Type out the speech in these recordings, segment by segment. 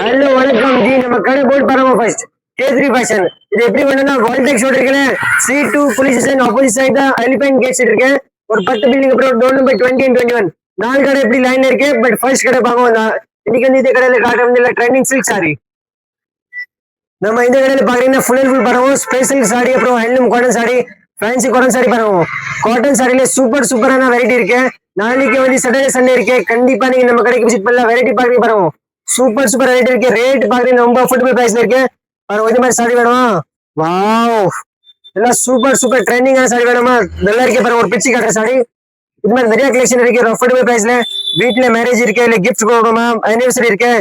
Hello வணக்கம் G. நம்ம கடை போர்டு பாருங்க. First K3 fashion. இது எப்படி பண்ணா வால்டெக்ஸ் ரோட் இருக்குல்ல, C2 police station opposite side தான் எலிபென்ட் கேட்ஸ் இருக்கு. ஒரு 10 பில்டிங் அப்புறம் டோர் நம்பர் 20 and 21 நாலு கடை எப்படி லைன்ல இருக்கு. பட் ஃபர்ஸ்ட் கடை பாருங்க. இன்னைக்கு வந்து இந்த கடையில காட்ட வந்து ட்ரெண்டிங் சில்க் சாரி. நம்ம இந்த கடையில பாத்தீங்கன்னா ஃபுல் அண்ட் ஃபுல் பாருங்க. ஸ்பெஷல் சாரி அப்புறம் handloom cotton sorry, fancy cotton sorry பாருங்க. காட்டன் சாரில சூப்பரான வெரைட்டி இருக்கு. நாளைக்கு வந்து சாட்டர்டே சண்டே இருக்கு. கண்டிப்பா நீங்க நம்ம கடைக்கு விசிட் பண்ணலாம். வெரைட்டி பாருங்க பாருங்க. சூப்பர் ரேட் இருக்கு. ரேட் பாக்குறீங்க ரொம்ப அஃபோர்டபிள் பிரைஸ்ல இருக்கு. பாருங்க இந்த மாதிரி சாரி வேணுமா? வாவ், எல்லாம் சூப்பர் ட்ரெண்டிங்கான சாரி வேணுமா? நல்லா இருக்கு பாருங்க. ஒரு பிச்சு காட்டுற சாரி. இது மாதிரி நிறைய கலெக்ஷன் இருக்கு அஃபோர்டபிள் பிரைஸ்ல. வீட்டுல மேரேஜ் இருக்கு, இல்ல கிஃப்ட் கொடுக்கணுமா, அனிவர்சரி இருக்கு,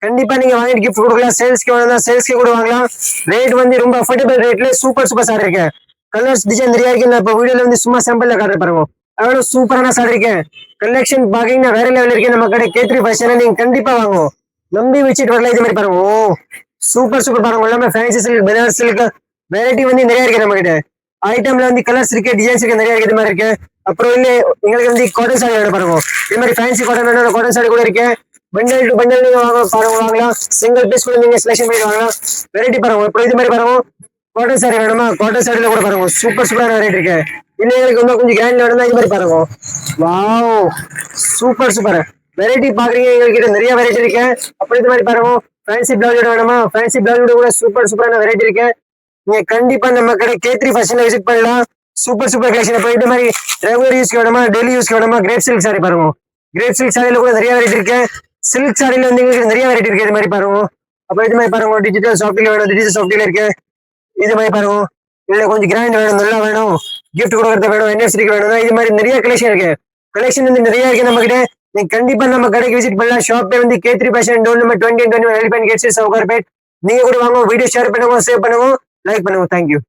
கண்டிப்பா நீங்க வாங்கிட்டு கிஃப்ட் கொடுக்கலாம். சேல்ஸ்க்கு வேணும்னா சேல்ஸ்க்கு கூட வாங்கலாம். ரேட் வந்து ரொம்ப அஃபோர்டபிள் ரேட்ல சூப்பர் சாரி இருக்கு. கலர்ஸ் டிசைன் நிறைய இருக்கு. நான் இப்போ வீடியோல வந்து சும்மா சாம்பிள்ல காட்டுற பாருங்க. அவ்வளவு சூப்பரான சாரி இருக்கு. கலெக்ஷன் பாத்தீங்கன்னா வேற லெவல் இருக்கு. நம்ம கடை K3 ஃபேஷன் நீங்க கண்டிப்பா வாங்குவோம். நம்பி வச்சுட்டு வரலாம். இது மாதிரி பாருங்க. ஓ சூப்பர் பாருங்க. எல்லாமே fancy silk, Banaras silk variety வந்து நிறைய இருக்கு நம்ம கிட்ட. ஐட்டம்ல வந்து கலர்ஸ் இருக்கு, டிசைன்ஸ் இருக்கு, நிறைய இருக்கு. இது மாதிரி இருக்கு. அப்புறம் இல்ல எங்களுக்கு வந்து காட்டன் சாரி வேணும் பாருங்க. இது மாதிரி ஃபேன்சி காட்டன் வேணும், காட்டன் சாரி கூட இருக்கு. பண்டல் டு பண்டல் நீங்க வாங்கலாம். சிங்கிள் பீஸ் கூட நீங்க செலக்ஷன் பண்ணி வாங்கலாம். வெரைட்டி பாருங்க. அப்புறம் இது மாதிரி பாருங்க. காட்டன் சாரி வேணுமா? காட்டன் சாரில கூட பாருங்க சூப்பரான வெரைட்டி இருக்கு. இல்ல எங்களுக்கு வந்து கொஞ்சம் கிராண்ட் வேணும்னா இது மாதிரி பாருங்க. வாவ், சூப்பர் வெரைட்டி பாக்குறீங்க. எங்ககிட்ட நிறைய வெரைட்டி இருக்கு. அப்புறம் இது மாதிரி பாருங்க. ஃபேன்சி பிளவுஸ் வேணுமா? ஃபேன்சி பிளவுஸ் கூட சூப்பரான வெரைட்டி இருக்கு. நீங்க கண்டிப்பா நம்ம கடை K3 ஃபேஷன்ல விசிட் பண்ணலாம். Super collection. அப்புறம் இது மாதிரி ரெகுலர் யூஸ்க்கு வேணுமா, டெய்லி யூஸ்க்கு வேணுமா, கிரேட் சில்க் சாரி பாருங்க. கிரேட் சில்க் சாரியில கூட நிறைய வெரைட்டி இருக்கு. சில்க் சாரியில வந்து எங்களுக்கு நிறைய வெரைட்டி இருக்கு. இது மாதிரி பாருங்க. அப்புறம் இது மாதிரி பாருங்க. டிஜிட்டல் சாஃப்ட்வேர் வேணும், டிஜிட்டல் சாஃப்ட்வேர் இருக்கு. இது மாதிரி பாருங்க. இல்ல கொஞ்சம் கிராண்ட் வேணும், நல்லா வேணும், கிஃப்ட் கொடுக்கறது வேணும், அனிவர்சரிக்கு வேணும், இது மாதிரி நிறைய கலெக்ஷன் இருக்கு. கலெக்ஷன் வந்து நிறைய இருக்கு நம்ம கிட்ட. நீங்க கண்டிப்பா நம்ம கடைக்கு விசிட் பண்ணலாம். ஷாப் பேர் வந்து K3 fashion, door number 20 and 21 elephant gates, Sowcarpet. நீங்க கூட வாங்க. வீடியோ ஷேர் பண்ணுங்க, சேவ் பண்ணுங்க, லைக் பண்ணுங்க. தேங்க்யூ.